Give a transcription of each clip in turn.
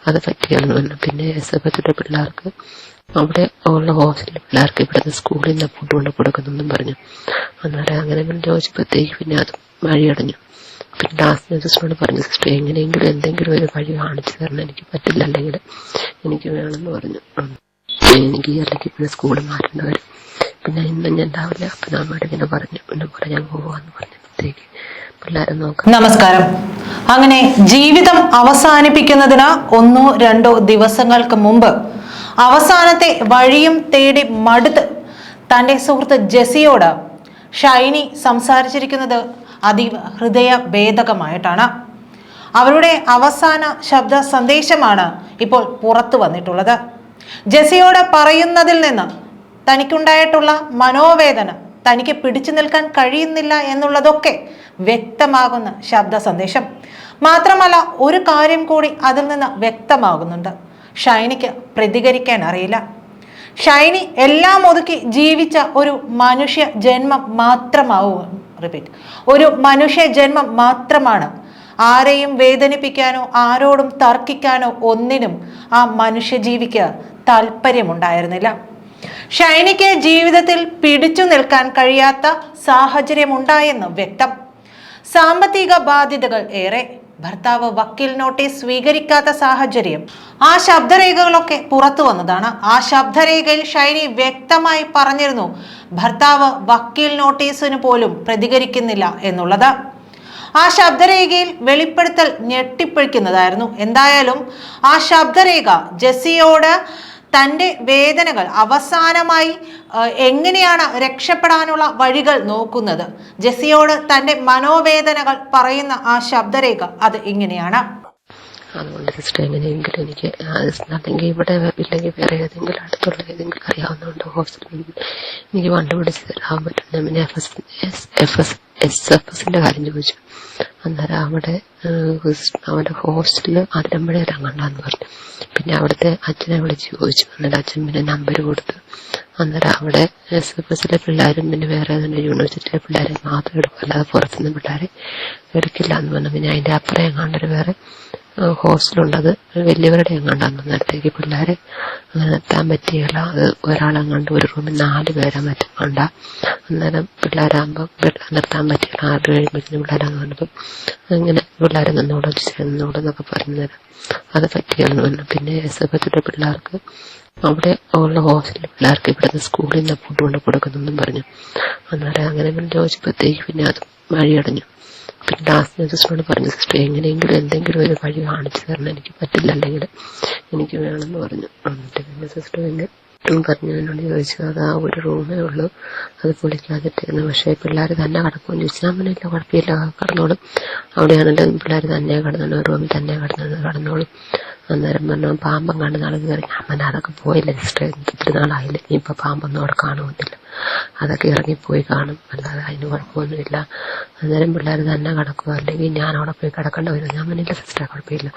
അത് പറ്റിയെന്ന് പറഞ്ഞു. പിന്നെ SFSന്റെ പിള്ളേർക്ക് അവിടെ ഉള്ള ഹോസ്റ്റലിലെ പിള്ളേർക്ക് ഇവിടുന്ന് സ്കൂളിൽ നിന്ന് ഫുഡ് കൊണ്ട് കൊടുക്കുന്നെന്നും പറഞ്ഞു. അന്നേരം അങ്ങനെ ചോദിച്ചപ്പോഴത്തേക്ക് പിന്നെ അത് വഴിയടഞ്ഞു. പിന്നെ ലാസ്റ്റ് സിസ്റ്ററോട് പറഞ്ഞു, സിസ്റ്റർ എങ്ങനെയെങ്കിലും എന്തെങ്കിലും ഒരു വഴി കാണിച്ചു തരണം, എനിക്ക് പറ്റില്ല, അല്ലെങ്കിൽ എനിക്ക് വേണമെന്ന് പറഞ്ഞു. എനിക്ക് അല്ലെങ്കിൽ പിന്നെ സ്കൂൾ മാറ്റേണ്ടി വരും. പിന്നെ ഇന്ന് ഞാൻ രാവിലെ അപ്പനമ്മയോട് ഇങ്ങനെ പറഞ്ഞു, പിന്നെ ഞാൻ പോവാന്ന് പറഞ്ഞപ്പോഴത്തേക്ക് പിള്ളേരെ നോക്കാം. നമസ്കാരം. അങ്ങനെ ജീവിതം അവസാനിപ്പിക്കുന്നതിന് 1-2 ദിവസങ്ങൾക്ക് മുമ്പ് അവസാനത്തെ വഴിയും തേടി മടുത്ത് തന്റെ സുഹൃത്ത് ജെസിയോട് ഷൈനി സംസാരിച്ചിരിക്കുന്നത് അതീവ ഹൃദയഭേദകമായിട്ടാണ്. അവരുടെ അവസാന ശബ്ദ സന്ദേശമാണ് ഇപ്പോൾ പുറത്തു വന്നിട്ടുള്ളത്. ജെസിയോട് പറയുന്നതിൽ നിന്ന് തനിക്കുണ്ടായിട്ടുള്ള മനോവേദന, തനിക്ക് പിടിച്ചു നിൽക്കാൻ കഴിയുന്നില്ല എന്നുള്ളതൊക്കെ വ്യക്തമാകുന്ന ശബ്ദ സന്ദേശം. മാത്രമല്ല, ഒരു കാര്യം കൂടി അതിൽ നിന്ന് വ്യക്തമാകുന്നുണ്ട്. ഷൈനിക്ക് പ്രതികരിക്കാൻ അറിയില്ല. ഷൈനി എല്ലാം ഒതുക്കി ജീവിച്ച ഒരു മനുഷ്യ ജന്മം ഒരു മനുഷ്യ ജന്മം മാത്രമാണ്. ആരെയും വേദനിപ്പിക്കാനോ ആരോടും തർക്കിക്കാനോ ഒന്നിനും ആ മനുഷ്യജീവിക്ക് താല്പര്യമുണ്ടായിരുന്നില്ല. ഷൈനിക്ക് ജീവിതത്തിൽ പിടിച്ചു നിൽക്കാൻ കഴിയാത്ത സാഹചര്യമുണ്ടായെന്ന് വ്യക്തം. സാമ്പത്തിക ബാധ്യതകൾ ഏറെ, ഭർത്താവ് വക്കീൽ നോട്ടീസ് സ്വീകരിക്കാത്ത സാഹചര്യം, ആ ശബ്ദരേഖകളൊക്കെ പുറത്തു വന്നതാണ്. ആ ശബ്ദരേഖയിൽ ഷൈനി വ്യക്തമായി പറഞ്ഞിരുന്നു ഭർത്താവ് വക്കീൽ നോട്ടീസിന് പോലും പ്രതികരിക്കുന്നില്ല എന്നുള്ളത്. ആ ശബ്ദരേഖയിൽ വെളിപ്പെടുത്തൽ ഞെട്ടിപ്പിടിക്കുന്നതായിരുന്നു. എന്തായാലും ആ ശബ്ദരേഖ ജെസിയോട് തൻ്റെ വേദനകൾ അവസാനമായി എങ്ങനെയാണ് രക്ഷപ്പെടാനുള്ള വഴികൾ നോക്കുന്നത്, ജെസിയോട് തൻ്റെ മനോവേദനകൾ പറയുന്ന ആ ശബ്ദരേഖ അത് ഇങ്ങനെയാണ്. അതുകൊണ്ട് സിസ്റ്റർ എങ്ങനെയെങ്കിലും എനിക്ക് അല്ലെങ്കിൽ ഇവിടെ ഇല്ലെങ്കിൽ വേറെ ഏതെങ്കിലും അടുത്തുള്ള ഏതെങ്കിലും അറിയാവുന്നതുകൊണ്ട് ഹോസ്റ്റലിൽ എനിക്ക് കണ്ടുപിടിച്ച് തരാൻ പറ്റും. പിന്നെ SFSന്റെ കാര്യം ചോദിച്ചു. അന്നേരം അവിടെ ഹോസ്റ്റലിൽ അതിരമ്പഴയിലാണ് കണ്ടാന്ന് പറഞ്ഞു. പിന്നെ അവിടുത്തെ അച്ഛനെ വിളിച്ച് ചോദിച്ചു. അന്നേരം അച്ഛൻ പിന്നെ നമ്പർ കൊടുത്തു. അന്നേരം അവിടെ SFSലെ പിള്ളേരും പിന്നെ വേറെ ഏതെങ്കിലും യൂണിവേഴ്സിറ്റിയിലെ പിള്ളേരെ മാത്രം എടുക്കും, അല്ലാതെ പുറത്തുനിന്ന് പിള്ളേരെ എടുക്കില്ല എന്ന് പറഞ്ഞു. പിന്നെ അതിന്റെ അപ്പുറം എങ്ങാണ്ടൊരു വേറെ ഹോസ്റ്റലുണ്ടത് വലിയവരുടെ എങ്ങാണ്ടാന്ന്. അന്നേരത്തേക്ക് പിള്ളേരെ അങ്ങനെ നിർത്താൻ പറ്റിയല്ല. അത് ഒരാളെങ്ങാണ്ട് ഒരു റൂമിൽ 4 പേരെ മറ്റും കണ്ട. അന്നേരം പിള്ളേരാകുമ്പോൾ നിർത്താൻ പറ്റിയല്ല. 6 കഴിയുമ്പോഴത്തേനും പിള്ളേരാന്ന് പറഞ്ഞപ്പോൾ അങ്ങനെ പിള്ളേരെ നിന്നോടെന്നൊക്കെ പറഞ്ഞു തരാം. അത് പറ്റിയെന്ന് പറഞ്ഞു. പിന്നെ SFSന്റെ പിള്ളേർക്ക് അവിടെ ഉള്ള ഹോസ്റ്റലിലെ പിള്ളേർക്ക് ഇവിടുന്ന് സ്കൂളിൽ നിന്ന് ഫുഡ് കൊണ്ട് കൊടുക്കുന്നെന്നും പറഞ്ഞു. അന്നേരം അങ്ങനെ ചോദിച്ചപ്പോഴത്തേക്ക് പിന്നെ അത് വഴിയടഞ്ഞു. പിന്നെ ലാസ്റ്റ് സിസ്റ്ററോട് പറഞ്ഞു, സിസ്റ്റർ എങ്ങനെയെങ്കിലും എന്തെങ്കിലും ഒരു വഴി കാണിച്ചു തരണം, എനിക്ക് പറ്റില്ല, അല്ലെങ്കിൽ എനിക്ക് വേണമെന്ന് പറഞ്ഞു. എന്നിട്ട് പിന്നെ സിസ്റ്റർ പിന്നെ പറഞ്ഞു എന്നോട് ചോദിച്ചു, അത് ആ ഒരു റൂമേ ഉള്ളൂ, അത് പൊളിക്കാതിട്ടിരുന്നു. പക്ഷേ പിള്ളേർ തന്നെ കിടക്കുമെന്ന് ചോദിച്ചാൽ നമ്മളില്ല, കുഴപ്പമില്ല, കടന്നോളും, അവിടെയാണല്ലോ പിള്ളേർ തന്നെ കിടന്നു, റൂമിൽ തന്നെ കടന്നോളും. അന്നേരം പറഞ്ഞു പാമ്പം കണ്ട് നാളെ കയറി. ഞാൻ അതൊക്കെ പോയില്ല സിസ്റ്റർ, ഇത്തിരി നാളായില്ല, ഇനിയിപ്പോൾ പാമ്പൊന്നും അവിടെ കാണുമെന്നില്ല, അതൊക്കെ ഇറങ്ങിപ്പോയി കാണും, അല്ലാതെ അതിന് കുഴപ്പമൊന്നുമില്ല. അന്നേരം പിള്ളേർ തന്നെ കിടക്കുക, അല്ലെങ്കിൽ ഞാൻ അവിടെ പോയി കിടക്കേണ്ട വരും. ഞാൻ പറഞ്ഞില്ല സിസ്റ്റർ, കുഴപ്പമില്ല,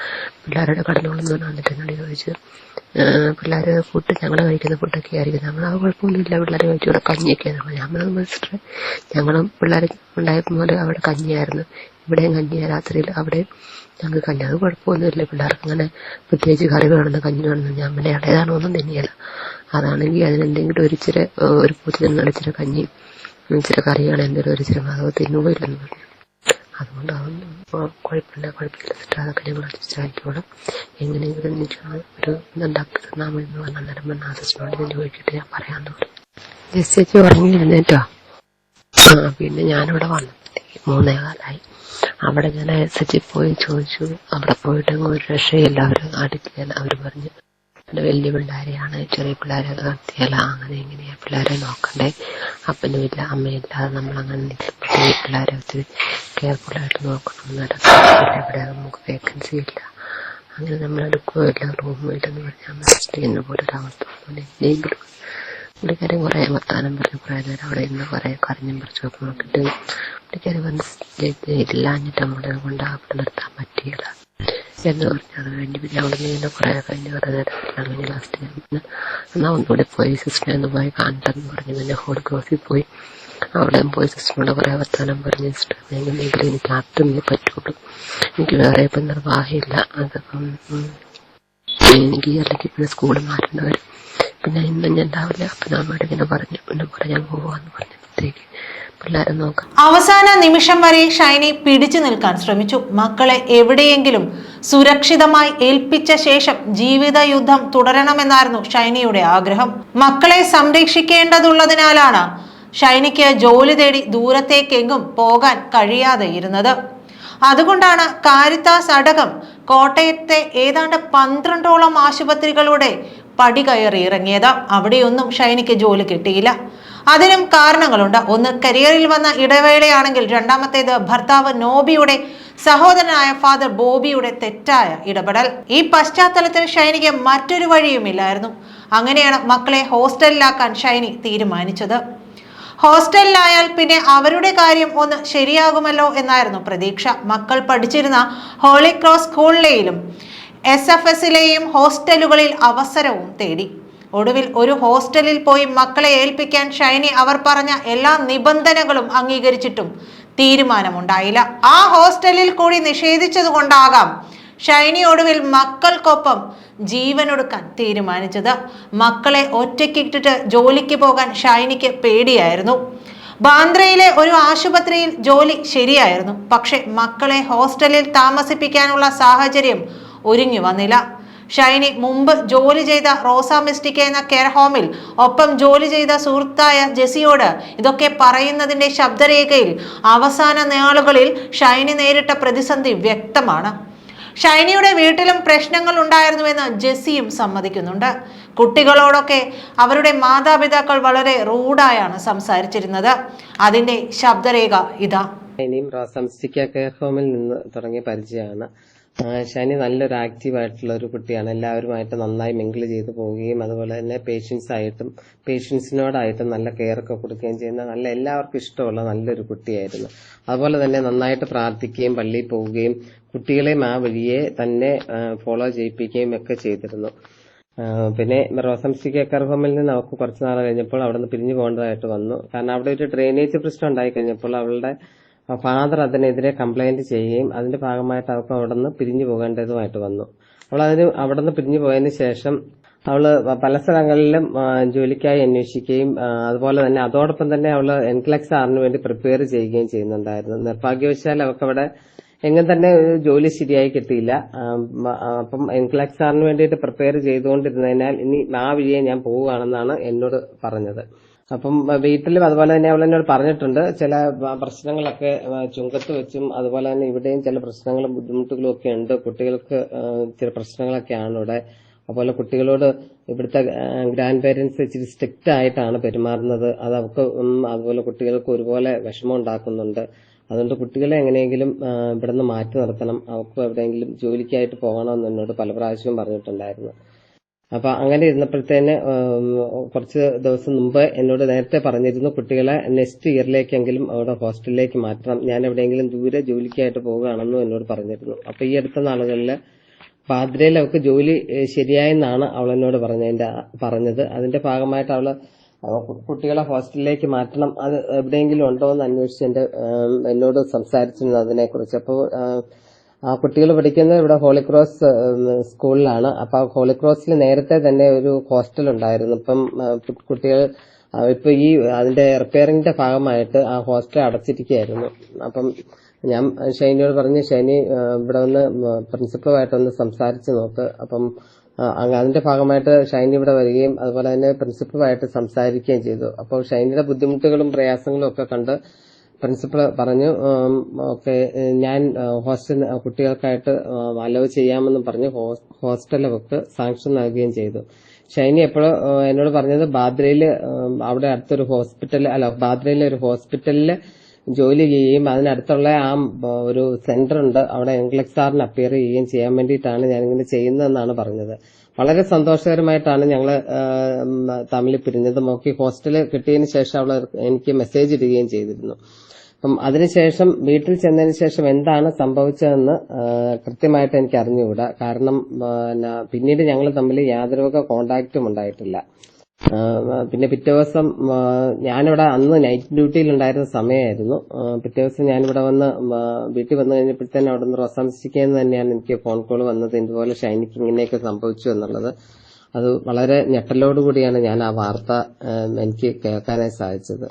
പിള്ളേരുടെ കടന്നോളെന്ന് വന്നിട്ട് എന്നോട് ചോദിച്ചു. പിള്ളേർ ഫുഡ് ഞങ്ങൾ കഴിക്കുന്ന ഫുഡൊക്കെ ആയിരിക്കും, ഞങ്ങളത് കുഴപ്പമൊന്നുമില്ല, പിള്ളേർ കഴിച്ചുകൂടെ കഞ്ഞിയൊക്കെ. ഞാൻ പറഞ്ഞു സിസ്റ്റർ, ഞങ്ങളും പിള്ളേർ ഉണ്ടായപ്പോൾ അവിടെ കഞ്ഞിയായിരുന്നു, ഇവിടെയും കഞ്ഞിയാണ് രാത്രിയിൽ, അവിടെ ഞങ്ങൾക്ക് കഞ്ഞി, അത് കുഴപ്പമൊന്നുമില്ല, പിള്ളേർക്ക് അങ്ങനെ പ്രത്യേകിച്ച് കറി വേണമെന്ന് കഞ്ഞി വേണമെന്ന്. ഞാൻ പിന്നെ ഇടയതാണോ ഒന്നും തന്നെയല്ല, അതാണെങ്കിൽ അതിനെന്തെങ്കിലും ഒരു പൂച്ച ഇച്ചിരി കഞ്ഞി ഇച്ചിരി കറിയാണ് എന്തെങ്കിലും ഒരിച്ചിരി അത് തിന്നുകയില്ലെന്ന് പറഞ്ഞു. അതുകൊണ്ട് അതൊന്നും കുഴപ്പമില്ല സിസ്റ്റർ, അതൊക്കെ ഞങ്ങൾ അഡ്ജസ്റ്റ് എങ്ങനെയെങ്കിലും എനിക്ക് ഒരു ഇതുണ്ടാക്കി തന്നാൽ മതി എന്ന് പറഞ്ഞ. അന്നേരം പറഞ്ഞ ആ സിസ്റ്ററോട് ഞാൻ ചോദിച്ചിട്ട് ഞാൻ പറയാമെന്ന് പറഞ്ഞു. ജെസ്സി ഉറങ്ങിയിരുന്നേറ്റോ. പിന്നെ ഞാനിവിടെ വന്നപ്പോഴത്തേക്ക് 3:15. അവിടെ ഞാൻ SH പോയി ചോദിച്ചു. അവിടെ പോയിട്ടെങ്കിൽ ഒരു രക്ഷയില്ല, അവർ അടുക്കില്ല. അവർ പറഞ്ഞു പിന്നെ വലിയ പിള്ളേരെയാണ്, ചെറിയ പിള്ളേരെ നടത്തിയല്ല, അങ്ങനെ എങ്ങനെയാ പിള്ളേരെ നോക്കണ്ടേ, അപ്പനുമില്ല അമ്മയില്ലാതെ നമ്മളങ്ങനെ നിൽക്കുമ്പോഴത്തേക്ക് പിള്ളേരെ ഒത്തിരി കെയർഫുള്ളായിട്ട് നോക്കണം. ഇവിടെ നമുക്ക് വേക്കൻസി ഇല്ല, അങ്ങനെ നമ്മൾ എടുക്കുകയില്ല, റൂമില്ലെന്ന് പറഞ്ഞാൽ ചെയ്യുന്ന പോലെ ഒരവസ്ഥ. എങ്കിലും പുള്ളിക്കാരൻ കുറേ വർത്താനം പറഞ്ഞു, കുറേ നേരം അവിടെ ഇന്ന് കുറേ കരഞ്ഞും പറിച്ചൊക്കെ നോക്കിയിട്ട് പുള്ളിക്കാരൻ വന്ന് ഇല്ലാഞ്ഞിട്ട് നമ്മളെ കൊണ്ട് അവിടെ നിർത്താൻ പറ്റിയില്ല എന്ന് പറഞ്ഞു. അത് കഴിഞ്ഞ് പിന്നെ അവിടെ നിന്ന് കുറേ കഴിഞ്ഞ് കുറേ നേരം കഴിഞ്ഞ് ലാസ്റ്റ് എന്നാൽ ഒന്നുകൂടി പോയി സിസ്റ്ററെ ഒന്ന് പോയി കാണട്ടെന്ന് പറഞ്ഞു. പിന്നെ ഹോളിക്രോസിൽ പോയി അവിടെ പോയി സിസ്റ്ററിനോട് കുറേ വർത്താനം പറഞ്ഞ് സിസ്റ്റർ എങ്ങനെയെങ്കിലും എനിക്ക് അതൊന്നേ പറ്റുള്ളൂ, എനിക്ക് വേറെ ഇപ്പം നിർവാഹമില്ല, അതിപ്പം എനിക്ക് അല്ലെങ്കിൽ പിന്നെ സ്കൂളിൽ മാറ്റേണ്ടി വരും, പിന്നെ ഇന്ന് ഞാൻ ഉണ്ടാവില്ല. അപ്പം നമ്മോട് ഇങ്ങനെ പറഞ്ഞു, പിന്നെ പറയാൻ പോവാന്ന് പറഞ്ഞപ്പോഴത്തേക്ക് പിള്ളേരെ നോക്കാം. അവസാന നിമിഷം വരെ ഷൈനി പിടിച്ചു നിൽക്കാൻ ശ്രമിച്ചു. മക്കളെ എവിടെയെങ്കിലും സുരക്ഷിതമായി ഏൽപ്പിച്ച ശേഷം ജീവിത യുദ്ധം തുടരണമെന്നായിരുന്നു ഷൈനിയുടെ ആഗ്രഹം. മക്കളെ സംരക്ഷിക്കേണ്ടതുള്ളതിനാലാണ് ഷൈനിക്ക് ജോലി തേടി ദൂരത്തേക്കെങ്ങും പോകാൻ കഴിയാതെ ഇരുന്നത്. അതുകൊണ്ടാണ് കാരിത്താസ് അടക്കം കോട്ടയത്തെ ഏതാണ്ട് 12ഓളം ആശുപത്രികളുടെ പടി കയറി ഇറങ്ങിയത്. അവിടെയൊന്നും ഷൈനിക്ക് ജോലി കിട്ടിയില്ല. അതിനും കാരണങ്ങളുണ്ട്. ഒന്ന്, കരിയറിൽ വന്ന ഇടവേളയാണെങ്കിൽ രണ്ടാമത്തേത് ഭർത്താവ് നോബിയുടെ സഹോദരനായ ഫാദർ ബോബിയുടെ തെറ്റായ ഇടപെടൽ. ഈ പശ്ചാത്തലത്തിൽ ഷൈനിക്ക് മറ്റൊരു വഴിയുമില്ലായിരുന്നു. അങ്ങനെയാണ് മക്കളെ ഹോസ്റ്റലിലാക്കാൻ ഷൈനി തീരുമാനിച്ചത്. ഹോസ്റ്റലിലായാൽ പിന്നെ അവരുടെ കാര്യം ഒന്ന് ശരിയാകുമല്ലോ എന്നായിരുന്നു പ്രതീക്ഷ. മക്കൾ പഠിച്ചിരുന്ന ഹോളി ക്രോസ് സ്കൂളിലെയും SFSലെയും ഹോസ്റ്റലുകളിൽ അവസരവും തേടി. ഒടുവിൽ ഒരു ഹോസ്റ്റലിൽ പോയി മക്കളെ ഏൽപ്പിക്കാൻ ഷൈനി അവർ പറഞ്ഞ എല്ലാ നിബന്ധനകളും അംഗീകരിച്ചിട്ടും തീരുമാനമുണ്ടായില്ല. ആ ഹോസ്റ്റലിൽ കൂടി നിഷേധിച്ചതുകൊണ്ടാകാം ഷൈനി ഒടുവിൽ മക്കൾക്കൊപ്പം ജീവനൊടുക്കാൻ തീരുമാനിച്ചത്. മക്കളെ ഒറ്റയ്ക്കിട്ടിട്ട് ജോലിക്ക് പോകാൻ ഷൈനിക്ക് പേടിയായിരുന്നു. ബാന്ദ്രയിലെ ഒരു ആശുപത്രിയിൽ ജോലി ശരിയായിരുന്നു. പക്ഷെ മക്കളെ ഹോസ്റ്റലിൽ താമസിപ്പിക്കാനുള്ള സാഹചര്യം ഒരുങ്ങി വന്നില്ല. ഷൈനി മുമ്പ് ജോലി ചെയ്ത റോസ മിസ്റ്റിക്ക എന്ന കെയർ ഹോമിൽ ഒപ്പം ജോലി ചെയ്ത സുഹൃത്തായ ജെസിയോട് ഇതൊക്കെ പറയുന്നതിന്റെ ശബ്ദരേഖയിൽ അവസാന നാളുകളിൽ ഷൈനി നേരിട്ട പ്രതിസന്ധി വ്യക്തമാണ്. ഷൈനിയുടെ വീട്ടിലും പ്രശ്നങ്ങൾ ഉണ്ടായിരുന്നുവെന്ന് ജെസിയും സമ്മതിക്കുന്നുണ്ട്. കുട്ടികളോടൊക്കെ അവരുടെ മാതാപിതാക്കൾ വളരെ റൂഡായാണ് സംസാരിച്ചിരുന്നത്. അതിന്റെ ശബ്ദരേഖ ഇതാ. റോസ മിസ്റ്റിക്ക കെയർ ഹോമിൽ നിന്ന് തുടങ്ങിയ പരിചയമാണ്. ഷൈനി നല്ലൊരു ആക്റ്റീവായിട്ടുള്ള ഒരു കുട്ടിയാണ്. എല്ലാവരുമായിട്ട് നന്നായി മിങ്കിൾ ചെയ്ത് പോവുകയും അതുപോലെ തന്നെ പേഷ്യൻസിനോടായിട്ടും നല്ല കെയർ ഒക്കെ കൊടുക്കുകയും ചെയ്യുന്ന നല്ല എല്ലാവർക്കും ഇഷ്ടമുള്ള നല്ലൊരു കുട്ടിയായിരുന്നു. അതുപോലെ തന്നെ നന്നായിട്ട് പ്രാർത്ഥിക്കുകയും പള്ളിയിൽ പോവുകയും കുട്ടികളെയും ആ വഴിയെ തന്നെ ഫോളോ ചെയ്യിപ്പിക്കുകയും ഒക്കെ ചെയ്തിരുന്നു. പിന്നെ റോസ മിസ്റ്റിക്ക കെയർ ഹോമിൽ നിന്ന് അവർക്ക് കുറച്ച് നാൾ കഴിഞ്ഞപ്പോൾ അവിടെ നിന്ന് പിരിഞ്ഞു പോകേണ്ടതായിട്ട് വന്നു. കാരണം അവിടെ ഒരു ഡ്രെയിനേജ് പ്രശ്നം ഉണ്ടായി കഴിഞ്ഞപ്പോൾ അവളുടെ ഫാദർ അതിനെതിരെ കംപ്ലൈന്റ് ചെയ്യുകയും അതിന്റെ ഭാഗമായിട്ട് അവർക്ക് അവിടെ നിന്ന് പിരിഞ്ഞു പോകേണ്ടതുമായിട്ട് വന്നു. അവിടെ നിന്ന് പിരിഞ്ഞു പോയതിന് ശേഷം അവള് പല സ്ഥലങ്ങളിലും ജോലിക്കായി അന്വേഷിക്കുകയും അതുപോലെ തന്നെ അതോടൊപ്പം തന്നെ അവള് NCLEX ആറിന് വേണ്ടി പ്രിപ്പയർ ചെയ്യുകയും ചെയ്യുന്നുണ്ടായിരുന്നു. നിർഭാഗ്യവശാൽ അവർക്ക് അവിടെ എങ്ങും തന്നെ ജോലി ശരിയായി കിട്ടിയില്ല. അപ്പം NCLEX ആറിന് വേണ്ടിയിട്ട് പ്രിപ്പയർ ചെയ്തുകൊണ്ടിരുന്നതിനാൽ ഇനി ആ വഴിയെ ഞാൻ പോവുകയാണെന്നാണ് എന്നോട് പറഞ്ഞത്. അപ്പം വീട്ടിലും അതുപോലെ തന്നെ അവൾ എന്നോട് പറഞ്ഞിട്ടുണ്ട് ചില പ്രശ്നങ്ങളൊക്കെ ചുങ്കത്ത് വെച്ചും അതുപോലെ തന്നെ ഇവിടെയും ചില പ്രശ്നങ്ങളും ബുദ്ധിമുട്ടുകളും ഒക്കെ ഉണ്ട്. കുട്ടികൾക്ക് ചില പ്രശ്നങ്ങളൊക്കെയാണ് ഇവിടെ. അതുപോലെ കുട്ടികളോട് ഇവിടുത്തെ ഗ്രാൻഡ് പേരൻസ് ഇച്ചിരി സ്ട്രിക്റ്റ് ആയിട്ടാണ് പെരുമാറുന്നത്. അത് അവർക്ക് അതുപോലെ കുട്ടികൾക്ക് ഒരുപോലെ വിഷമം ഉണ്ടാക്കുന്നുണ്ട്. അതുകൊണ്ട് കുട്ടികളെ എങ്ങനെയെങ്കിലും ഇവിടെ നിന്ന് മാറ്റി നിർത്തണം, അവർക്ക് എവിടെയെങ്കിലും ജോലിക്കായിട്ട് പോകണമെന്ന് എന്നോട് പല പ്രാവശ്യവും പറഞ്ഞിട്ടുണ്ടായിരുന്നു. അപ്പൊ അങ്ങനെ ഇരുന്നപ്പോഴത്തേന് കുറച്ച് ദിവസം മുമ്പ് എന്നോട് നേരത്തെ പറഞ്ഞിരുന്നു കുട്ടികളെ നെക്സ്റ്റ് ഇയറിലേക്കെങ്കിലും അവിടെ ഹോസ്റ്റലിലേക്ക് മാറ്റണം, ഞാൻ എവിടെയെങ്കിലും ദൂരെ ജോലിക്കായിട്ട് പോവുകയാണെന്നും എന്നോട് പറഞ്ഞിരുന്നു. അപ്പൊ ഈ അടുത്ത നാളുകളിൽ പാദ്രയിൽ അവൾക്ക് ജോലി ശരിയായെന്നാണ് അവൾ എന്നോട് പറഞ്ഞത്. അതിന്റെ ഭാഗമായിട്ട് അവള് കുട്ടികളെ ഹോസ്റ്റലിലേക്ക് മാറ്റണം, അത് എവിടെയെങ്കിലും ഉണ്ടോ എന്ന് അന്വേഷിച്ച് എന്നോട് സംസാരിച്ചിരുന്നു അതിനെക്കുറിച്ച്. അപ്പോൾ ആ കുട്ടികൾ പഠിക്കുന്നത് ഇവിടെ ഹോളി ക്രോസ് സ്കൂളിലാണ്. അപ്പൊ ഹോളി ക്രോസിൽ നേരത്തെ തന്നെ ഒരു ഹോസ്റ്റൽ ഉണ്ടായിരുന്നു. ഇപ്പം കുട്ടികൾ ഇപ്പൊ ഈ അതിന്റെ റിപ്പയറിംഗിന്റെ ഭാഗമായിട്ട് ആ ഹോസ്റ്റൽ അടച്ചിരിക്കുകയായിരുന്നു. അപ്പം ഞാൻ ഷൈനിയോട് പറഞ്ഞു, ഷൈനി ഇവിടെ വന്ന് പ്രിൻസിപ്പലുമായിട്ടൊന്ന് സംസാരിച്ച് നോക്ക്. അപ്പം അതിന്റെ ഭാഗമായിട്ട് ഷൈനി ഇവിടെ വരികയും അതുപോലെ തന്നെ പ്രിൻസിപ്പലുമായിട്ട് സംസാരിക്കുകയും ചെയ്തു. അപ്പോൾ ഷൈനിയുടെ ബുദ്ധിമുട്ടുകളും പ്രയാസങ്ങളും ഒക്കെ കണ്ട് പ്രിൻസിപ്പൾ പറഞ്ഞു ഓക്കെ ഞാൻ ഹോസ്റ്റൽ കുട്ടികൾക്കായിട്ട് അലോ ചെയ്യാമെന്ന് പറഞ്ഞ് ഹോസ്റ്റൽ അവർക്ക് സാങ്ഷൻ നൽകുകയും ചെയ്തു. ഷൈനി എപ്പോഴും എന്നോട് പറഞ്ഞത് ബാദ്രയില് അവിടെ അടുത്തൊരു ബാദ്രയിലെ ഒരു ഹോസ്പിറ്റലില് ജോലി ചെയ്യുകയും അതിനടുത്തുള്ള ആ ഒരു സെന്റർ ഉണ്ട്, അവിടെ NCLEX ആറിന് അപ്പിയർ ചെയ്യുകയും ചെയ്യാൻ വേണ്ടിയിട്ടാണ് ഞാനിങ്ങനെ ചെയ്യുന്നതെന്നാണ് പറഞ്ഞത്. വളരെ സന്തോഷകരമായിട്ടാണ് ഞങ്ങൾ തമ്മിൽ പിരിഞ്ഞത്. നോക്കി ഹോസ്റ്റല് കിട്ടിയതിന് ശേഷം അവൾ എനിക്ക് മെസ്സേജ് ഇടുകയും ചെയ്തിരുന്നു. അപ്പം അതിനുശേഷം വീട്ടിൽ ചെന്നതിന് ശേഷം എന്താണ് സംഭവിച്ചതെന്ന് കൃത്യമായിട്ട് എനിക്ക് അറിഞ്ഞുകൂടാ. കാരണം പിന്നീട് ഞങ്ങൾ തമ്മിൽ യാതൊരു കോണ്ടാക്റ്റും ഉണ്ടായിട്ടില്ല. പിന്നെ പിറ്റേ ദിവസം ഞാനിവിടെ അന്ന് നൈറ്റ് ഡ്യൂട്ടിയിലുണ്ടായിരുന്ന സമയമായിരുന്നു. പിറ്റേ ദിവസം ഞാനിവിടെ വന്ന് വീട്ടിൽ വന്നു കഴിഞ്ഞപ്പോഴത്തേനും അവിടെ നിന്ന് റോസാംസിക്കന്ന് തന്നെയാണ് എനിക്ക് ഫോൺ കോൾ വന്നത്, ഇതുപോലെ ഷൈനിക്ക് ഇങ്ങനെയൊക്കെ സംഭവിച്ചു എന്നുള്ളത്. അത് വളരെ ഞെട്ടലോടുകൂടിയാണ് ഞാൻ ആ വാർത്ത എനിക്ക് കേൾക്കാനായി സാധിച്ചത്.